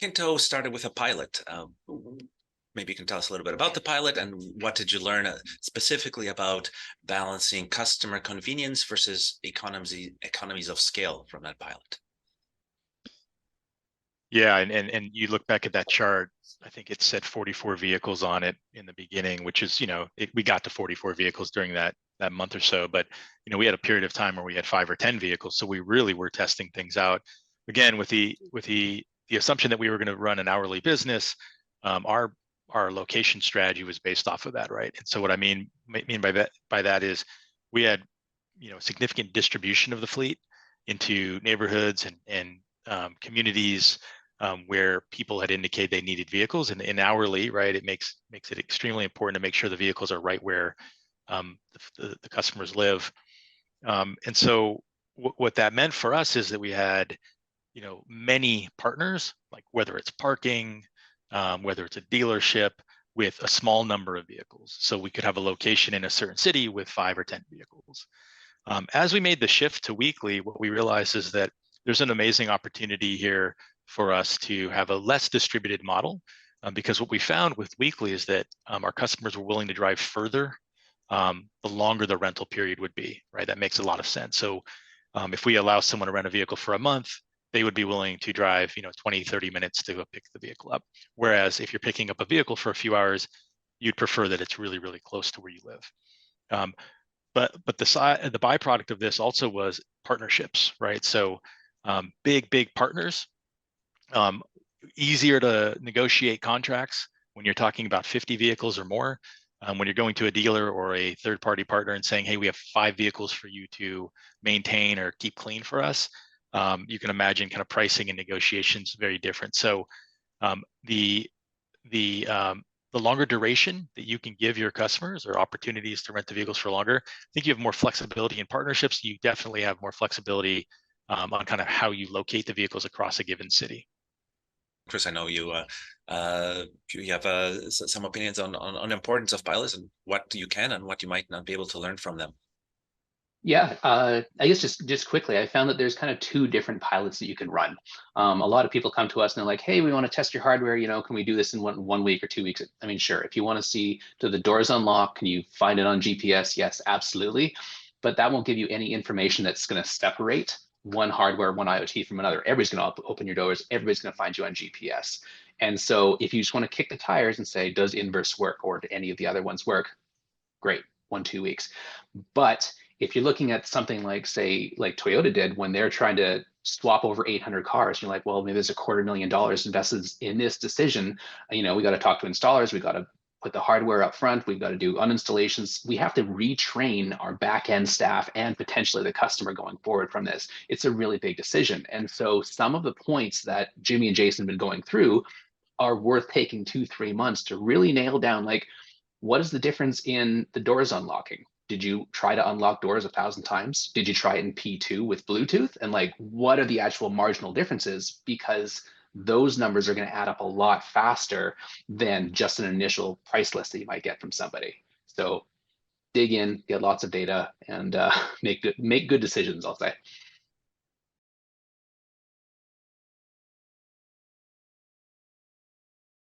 KINTO started with a pilot. Maybe you can tell us a little bit about the pilot and what did you learn specifically about balancing customer convenience versus economies of scale from that pilot? Yeah, and you look back at that chart, I think it said 44 vehicles on it in the beginning, which is, we got to 44 vehicles during that month or so, but we had a period of time where we had 5 or 10 vehicles, so we really were testing things out. Again, with the assumption that we were going to run an hourly business, our location strategy was based off of that, right? And so what I mean by that is we had significant distribution of the fleet into neighborhoods and communities where people had indicated they needed vehicles, and hourly, right? It makes it extremely important to make sure the vehicles are right where the customers live. And so what that meant for us is that we had many partners, like whether it's parking, whether it's a dealership, with a small number of vehicles. So we could have a location in a certain city with 5 or 10 vehicles. As we made the shift to weekly, what we realized is that there's an amazing opportunity here for us to have a less distributed model, because what we found with weekly is that our customers were willing to drive further the longer the rental period would be, right? That makes a lot of sense. So if we allow someone to rent a vehicle for a month, they would be willing to drive 20, 30 minutes to go pick the vehicle up. Whereas if you're picking up a vehicle for a few hours, you'd prefer that it's really, really close to where you live. But the byproduct of this also was partnerships, right? So big partners, easier to negotiate contracts when you're talking about 50 vehicles or more. When you're going to a dealer or a third-party partner and saying, hey, we have 5 vehicles for you to maintain or keep clean for us, you can imagine kind of pricing and negotiations very different. So the longer duration that you can give your customers or opportunities to rent the vehicles for longer, I think you have more flexibility in partnerships. You definitely have more flexibility on kind of how you locate the vehicles across a given city. Chris, I know you have some opinions on the importance of pilots and what you can and what you might not be able to learn from them. Yeah, I guess just quickly, I found that there's kind of 2 different pilots that you can run. A lot of people come to us and they're like, hey, we want to test your hardware, can we do this in one week or 2 weeks? I mean, sure. If you want to see, do the doors unlock? Can you find it on GPS? Yes, absolutely. But that won't give you any information that's going to separate one hardware, one IoT from another. Everybody's going to open your doors. Everybody's going to find you on GPS. And so if you just want to kick the tires and say, does Inverse work, or do any of the other ones work? Great, 1-2 weeks. But if you're looking at something like, say, like Toyota did when they're trying to swap over 800 cars, you're like, well, maybe there's $250,000 invested in this decision. We got to talk to installers. We got to put the hardware up front. We've got to do uninstallations. We have to retrain our back end staff and potentially the customer going forward from this. It's a really big decision. And so some of the points that Jimmy and Jason have been going through are worth taking 2-3 months to really nail down, like, what is the difference in the doors unlocking? Did you try to unlock doors 1,000 times? Did you try it in P2 with Bluetooth? And like, what are the actual marginal differences? Because those numbers are going to add up a lot faster than just an initial price list that you might get from somebody. So dig in, get lots of data, and make good decisions, I'll say.